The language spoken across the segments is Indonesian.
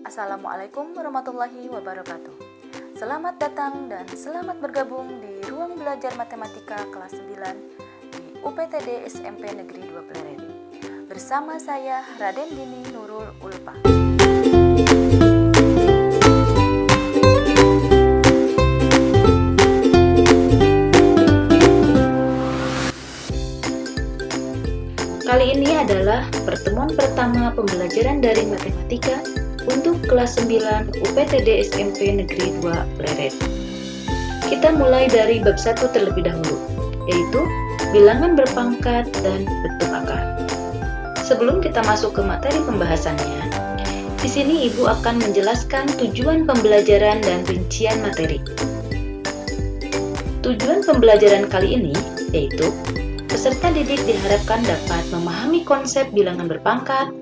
Assalamualaikum warahmatullahi wabarakatuh. Selamat datang dan selamat bergabung di Ruang Belajar Matematika kelas 9 di UPTD SMP Negeri 2 Pleret. Bersama saya Raden Dini Nurul Ulfa. Kali ini adalah pertemuan pertama pembelajaran daring matematika untuk kelas 9 UPTD SMP Negeri 2 Pleret. Kita mulai dari bab 1 terlebih dahulu, yaitu bilangan berpangkat dan bentuk akar. Sebelum kita masuk ke materi pembahasannya, di sini Ibu akan menjelaskan tujuan pembelajaran dan rincian materi. Tujuan pembelajaran kali ini yaitu peserta didik diharapkan dapat memahami konsep bilangan berpangkat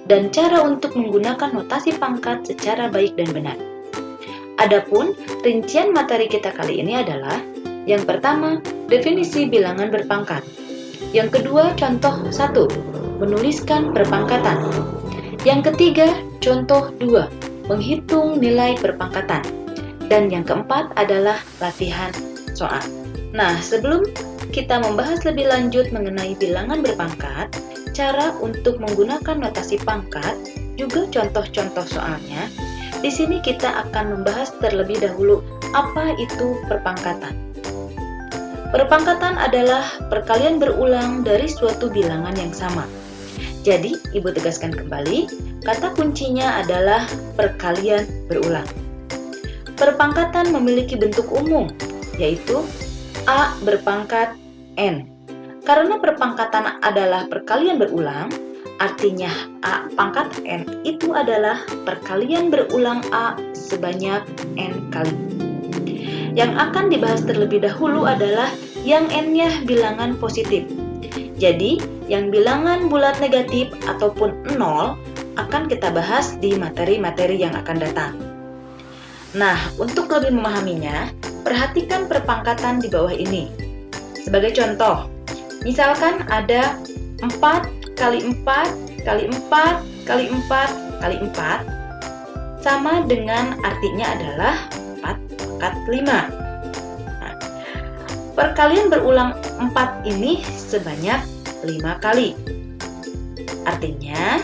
dan cara untuk menggunakan notasi pangkat secara baik dan benar. Adapun rincian materi kita kali ini adalah: yang pertama, definisi bilangan berpangkat. Yang kedua, contoh 1, menuliskan perpangkatan. Yang ketiga, contoh 2, menghitung nilai perpangkatan. Dan yang keempat adalah latihan soal. Nah, sebelum kita membahas lebih lanjut mengenai bilangan berpangkat, cara untuk menggunakan notasi pangkat, juga contoh-contoh soalnya, di sini kita akan membahas terlebih dahulu apa itu perpangkatan. Perpangkatan adalah perkalian berulang dari suatu bilangan yang sama. Jadi, Ibu tegaskan kembali, kata kuncinya adalah perkalian berulang. Perpangkatan memiliki bentuk umum, yaitu A berpangkat N. Karena perpangkatan adalah perkalian berulang, artinya A pangkat N itu adalah perkalian berulang A sebanyak N kali. Yang akan dibahas terlebih dahulu adalah yang N-nya bilangan positif. Jadi, yang bilangan bulat negatif ataupun 0 akan kita bahas di materi-materi yang akan datang. Nah, untuk lebih memahaminya, perhatikan perpangkatan di bawah ini. Sebagai contoh, misalkan ada 4 kali 4 kali 4 kali 4 kali 4 sama dengan artinya adalah 4 pangkat 5. Nah, perkalian berulang 4 ini sebanyak 5 kali. Artinya,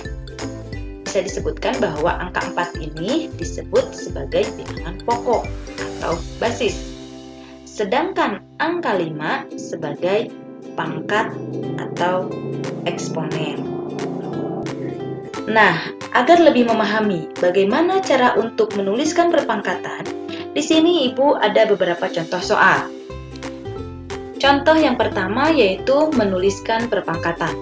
bisa disebutkan bahwa angka 4 ini disebut sebagai bilangan pokok atau basis. Sedangkan angka 5 sebagai pangkat atau eksponen. Nah, agar lebih memahami bagaimana cara untuk menuliskan perpangkatan, di sini Ibu ada beberapa contoh soal. Contoh yang pertama yaitu menuliskan perpangkatan.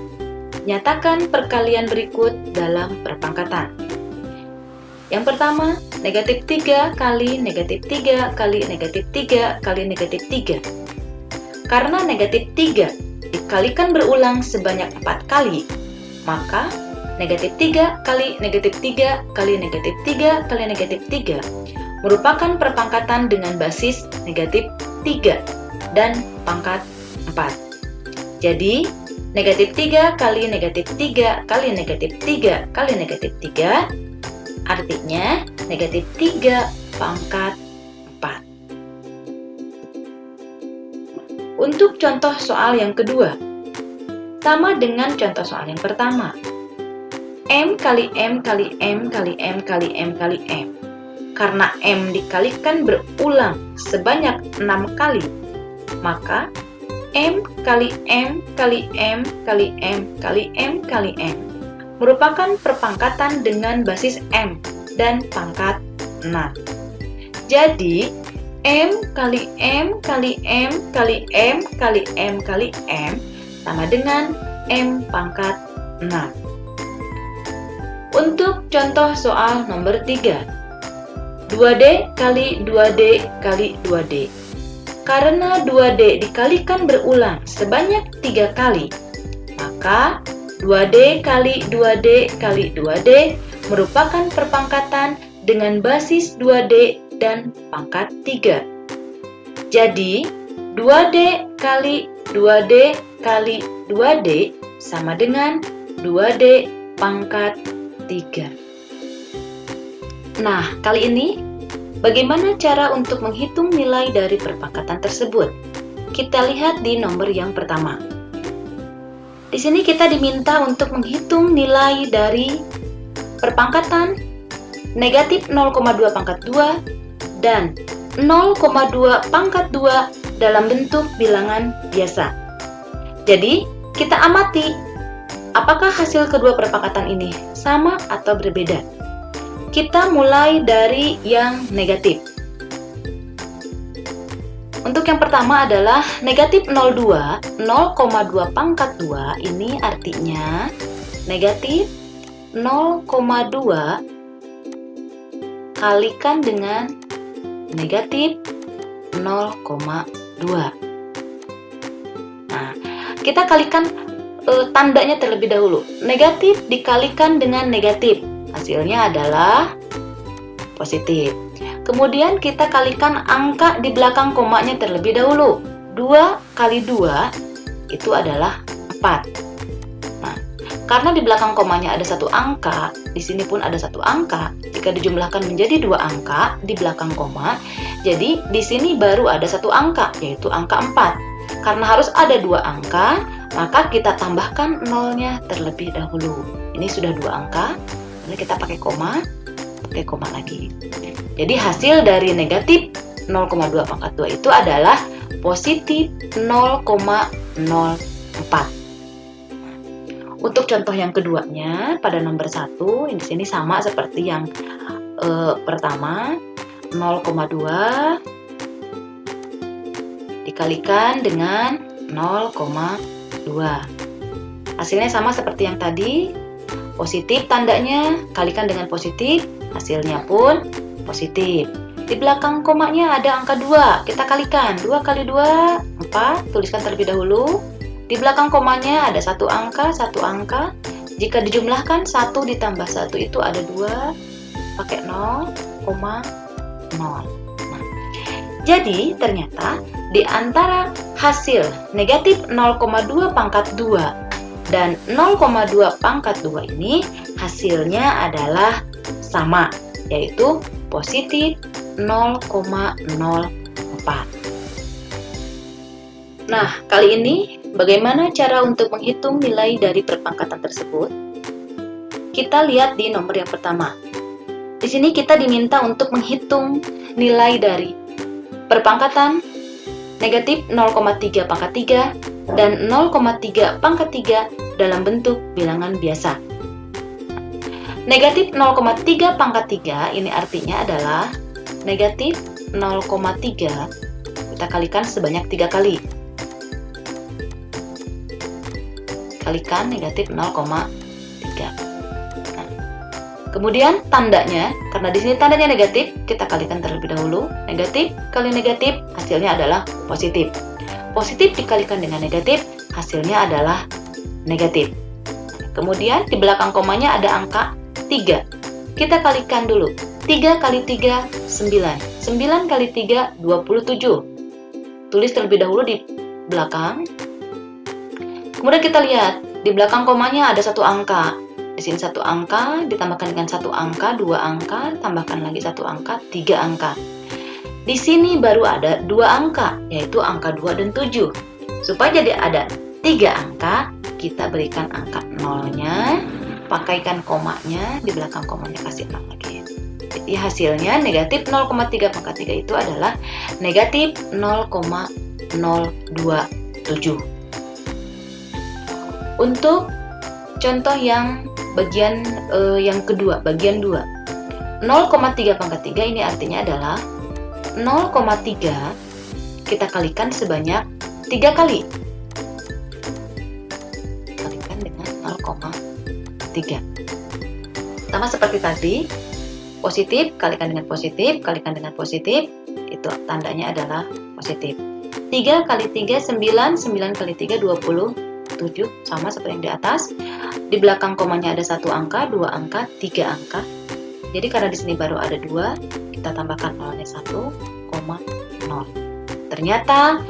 Nyatakan perkalian berikut dalam perpangkatan. Yang pertama, negatif 3 kali negatif 3 kali negatif 3 kali negatif 3. Karena negatif 3 dikalikan berulang sebanyak 4 kali, maka negatif 3 kali negatif 3 kali negatif 3 kali negatif 3 merupakan perpangkatan dengan basis negatif 3 dan pangkat 4. Jadi, negatif 3 kali negatif 3 kali negatif 3 kali negatif 3 artinya negatif 3 pangkat 4. Untuk contoh soal yang kedua, sama dengan contoh soal yang pertama. M kali M kali M kali M kali M kali M. Karena M dikalikan berulang sebanyak 6 kali, maka M kali M kali M kali M kali M kali M merupakan perpangkatan dengan basis M dan pangkat 6. Jadi, M kali M kali M kali M kali M kali M sama dengan M pangkat 6. Untuk contoh soal nomor 3, 2D kali 2D kali 2D. Karena 2D dikalikan berulang sebanyak 3 kali, maka 2D kali 2D kali 2D merupakan perpangkatan dengan basis 2D dan pangkat 3. Jadi, 2D kali 2D kali 2D sama dengan 2D pangkat 3. Nah, kali ini bagaimana cara untuk menghitung nilai dari perpangkatan tersebut? Kita lihat di nomor yang pertama. Di sini kita diminta untuk menghitung nilai dari perpangkatan negatif 0,2 pangkat 2 dan 0,2 pangkat 2 dalam bentuk bilangan biasa. Jadi, kita amati apakah hasil kedua perpangkatan ini sama atau berbeda. Kita mulai dari yang negatif. Untuk yang pertama adalah negatif 0,2 pangkat 2, ini artinya negatif 0,2 kalikan dengan negatif 0,2. Nah, kita kalikan tandanya terlebih dahulu. Negatif dikalikan dengan negatif, hasilnya adalah positif. Kemudian kita kalikan angka di belakang komanya terlebih dahulu. 2 kali 2 itu adalah 4. Nah, karena di belakang komanya ada satu angka, di sini pun ada satu angka. Jika dijumlahkan menjadi 2 angka di belakang koma, jadi di sini baru ada satu angka, yaitu angka 4. Karena harus ada 2 angka, maka kita tambahkan nolnya terlebih dahulu. Ini sudah 2 angka, lalu kita pakai koma lagi. Jadi hasil dari negatif 0,2 pangkat 2 itu adalah positif 0,04. Untuk contoh yang keduanya, pada nomor 1, di sini sama seperti yang pertama, 0,2 dikalikan dengan 0,2. Hasilnya sama seperti yang tadi, positif tandanya, kalikan dengan positif, hasilnya pun positif. Di belakang komanya ada angka 2, kita kalikan. 2 kali 2, 4, tuliskan terlebih dahulu. Di belakang komanya ada satu angka. Jika dijumlahkan 1 ditambah 1 itu ada 2, pakai 0,0. Nah, jadi ternyata di antara hasil negatif 0,2 pangkat 2 dan 0,2 pangkat 2 ini hasilnya adalah sama, yaitu positif 0,04. Nah, kali ini bagaimana cara untuk menghitung nilai dari perpangkatan tersebut? Kita lihat di nomor yang pertama. Di sini kita diminta untuk menghitung nilai dari perpangkatan negatif 0,3 pangkat 3 dan 0,3 pangkat 3 dalam bentuk bilangan biasa. Negatif 0,3 pangkat 3 ini artinya adalah negatif 0,3 kita kalikan sebanyak 3 kali. Kalikan negatif 0,3. Nah, kemudian tandanya, karena di sini tandanya negatif, kita kalikan terlebih dahulu. Negatif kali negatif, hasilnya adalah positif. Positif dikalikan dengan negatif, hasilnya adalah negatif. Kemudian di belakang komanya ada angka 3. Kita kalikan dulu. 3 kali 3, 9. 9 kali 3, 27. Tulis terlebih dahulu di belakang. Kemudian kita lihat, di belakang komanya ada satu angka. Di sini satu angka, ditambahkan dengan satu angka, 2 angka, tambahkan lagi satu angka, 3 angka. Di sini baru ada 2 angka, yaitu angka 2 dan 7. Supaya jadi ada 3 angka, kita berikan angka nolnya, pakaikan komanya, di belakang komanya kasih 0 lagi. Jadi hasilnya negatif 0,3 pangkat 3 itu adalah negatif 0,027. Untuk contoh yang bagian yang kedua, bagian 2. 0,3 pangkat 3 ini artinya adalah 0,3 kita kalikan sebanyak 3 kali. Kalikan dengan 0,3. Sama seperti tadi, positif kalikan dengan positif, kalikan dengan positif, itu tandanya adalah positif. 3 kali 3, 9, 9 kali 3, 27, sama seperti yang di atas. Di belakang komanya ada satu angka, 2 angka, 3 angka. Jadi karena di sini baru ada 2, kita tambahkan nolnya 1,0. Ternyata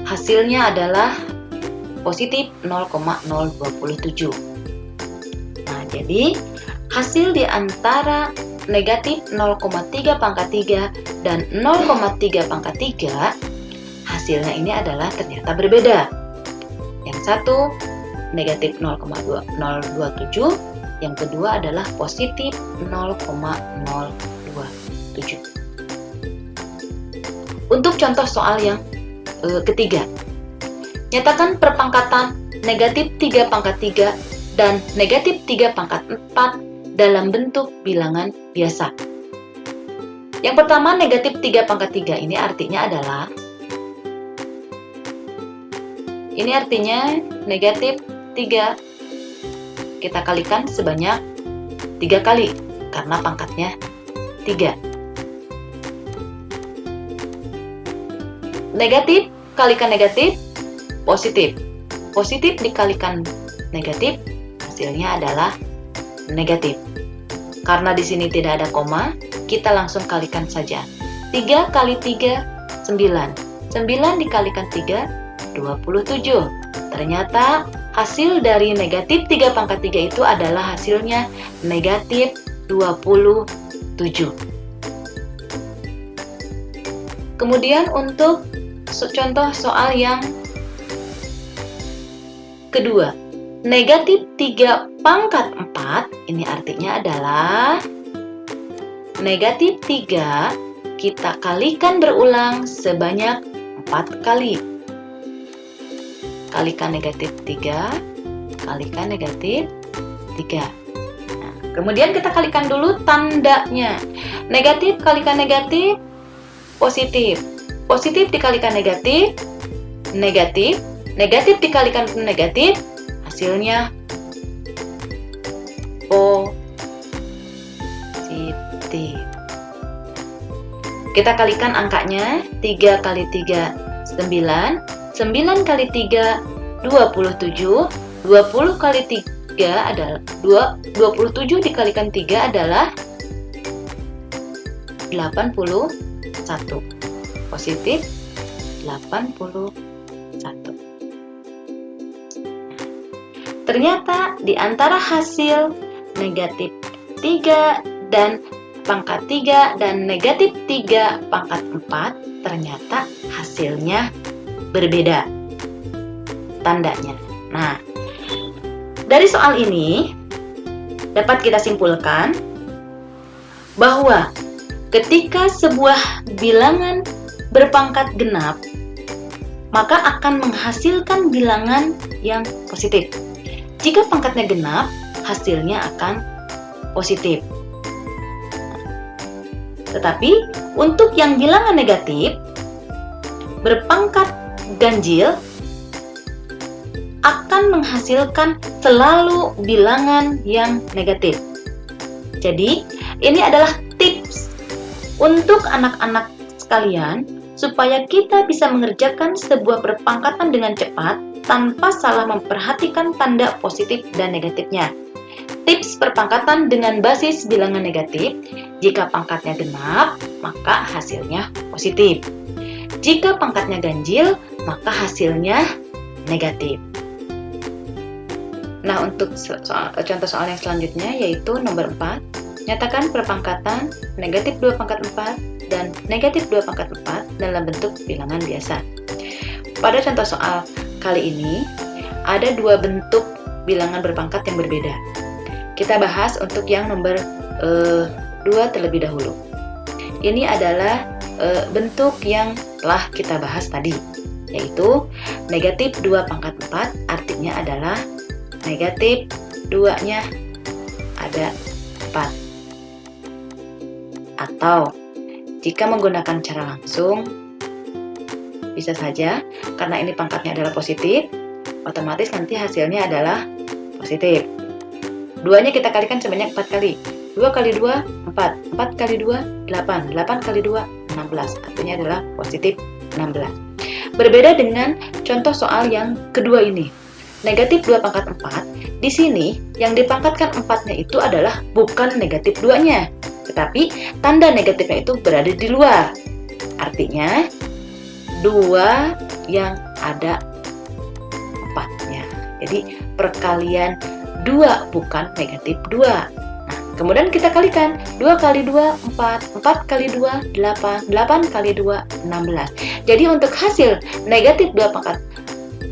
hasilnya adalah positif 0,027. Nah, jadi hasil di antara negatif 0,3 pangkat 3 dan 0,3 pangkat 3, hasilnya ini adalah ternyata berbeda. Yang satu negatif 0,027, yang kedua adalah positif 0,027. Untuk contoh soal yang ketiga, nyatakan perpangkatan negatif 3 pangkat 3 dan negatif 3 pangkat 4 dalam bentuk bilangan biasa. Yang pertama, negatif 3 pangkat 3 ini artinya adalah negatif 3 kita kalikan sebanyak 3 kali karena pangkatnya 3. Negatif kalikan negatif, positif. Positif dikalikan negatif, hasilnya adalah negatif. Karena di sini tidak ada koma, kita langsung kalikan saja. 3 kali 3, 9. 9 dikalikan 3, 27. Ternyata hasil dari negatif 3 pangkat 3 itu adalah hasilnya negatif 27. Kemudian untuk contoh soal yang kedua, negatif 3 pangkat 4, ini artinya adalah negatif 3 kita kalikan berulang sebanyak 4 kali. Kalikan negatif 3, kalikan negatif 3. Nah, kemudian kita kalikan dulu tandanya. Negatif kalikan negatif, positif. Positif dikalikan negatif, negatif. Negatif dikalikan negatif, hasilnya positif. Kita kalikan angkanya, 3 kali 3, 9. 9 kali 3, 27. 20 kali 3 adalah 27 dikalikan 3 adalah 81. Positif 81. Ternyata di antara hasil negatif 3 dan pangkat 3 dan negatif 3 pangkat 4, ternyata hasilnya berbeda tandanya. Nah, dari soal ini dapat kita simpulkan bahwa ketika sebuah bilangan berpangkat genap, maka akan menghasilkan bilangan yang positif. Jika pangkatnya genap, hasilnya akan positif. Tetapi untuk yang bilangan negatif berpangkat ganjil akan menghasilkan selalu bilangan yang negatif. Jadi, ini adalah tips untuk anak-anak sekalian supaya kita bisa mengerjakan sebuah perpangkatan dengan cepat tanpa salah memperhatikan tanda positif dan negatifnya. Tips perpangkatan dengan basis bilangan negatif, jika pangkatnya genap, maka hasilnya positif. Jika pangkatnya ganjil, maka hasilnya negatif. Nah, untuk contoh soal yang selanjutnya yaitu nomor 4. Nyatakan perpangkatan negatif 2 pangkat 4 dan negatif 2 pangkat 4 dalam bentuk bilangan biasa. Pada contoh soal kali ini, ada dua bentuk bilangan berpangkat yang berbeda. Kita bahas untuk yang nomor 2 terlebih dahulu. Ini adalah bentuk yang telah kita bahas tadi, yaitu negatif 2 pangkat 4 artinya adalah negatif 2-nya ada 4. Atau jika menggunakan cara langsung, bisa saja karena ini pangkatnya adalah positif, otomatis nanti hasilnya adalah positif. 2-nya kita kalikan sebanyak 4 kali. 2 kali 2, 4. 4 kali 2, 8. 8 kali 2, 16. Artinya adalah positif 16. Berbeda dengan contoh soal yang kedua ini. Negatif 2 pangkat 4, di sini yang dipangkatkan 4-nya itu adalah bukan negatif 2-nya, tetapi tanda negatifnya itu berada di luar. Artinya 2 yang ada 4-nya. Jadi perkalian 2 bukan negatif 2. Nah, Kemudian kita kalikan, 2 kali 2, 4, 4 kali 2, 8, 8 kali 2, 16. Jadi untuk hasil negatif 2 pangkat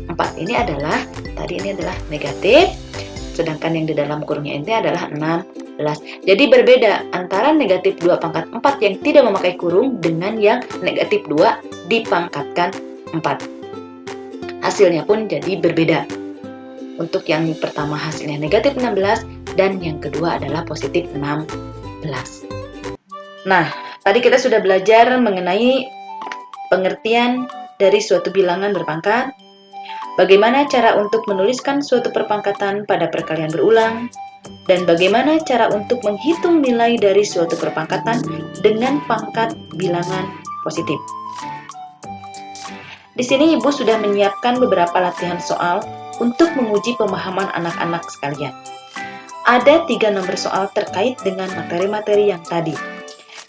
4 ini adalah, tadi ini adalah negatif, sedangkan yang di dalam kurungnya ini adalah 16. Jadi berbeda antara negatif 2 pangkat 4 yang tidak memakai kurung dengan yang negatif 2 dipangkatkan 4. Hasilnya pun jadi berbeda. Untuk yang pertama hasilnya negatif 16 dan yang kedua adalah positif 16. Nah, tadi kita sudah belajar mengenai pengertian dari suatu bilangan berpangkat, bagaimana cara untuk menuliskan suatu perpangkatan pada perkalian berulang, dan bagaimana cara untuk menghitung nilai dari suatu perpangkatan dengan pangkat bilangan positif. Di sini Ibu sudah menyiapkan beberapa latihan soal untuk menguji pemahaman anak-anak sekalian. Ada 3 nomor soal terkait dengan materi-materi yang tadi.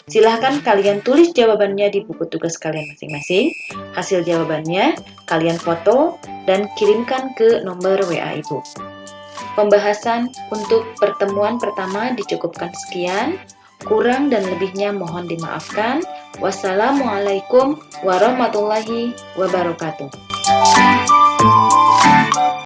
Silahkan kalian tulis jawabannya di buku tugas kalian masing-masing. Hasil jawabannya kalian foto dan kirimkan ke nomor WA Ibu. Pembahasan untuk pertemuan pertama dicukupkan sekian. Kurang dan lebihnya mohon dimaafkan. Wassalamualaikum warahmatullahi wabarakatuh.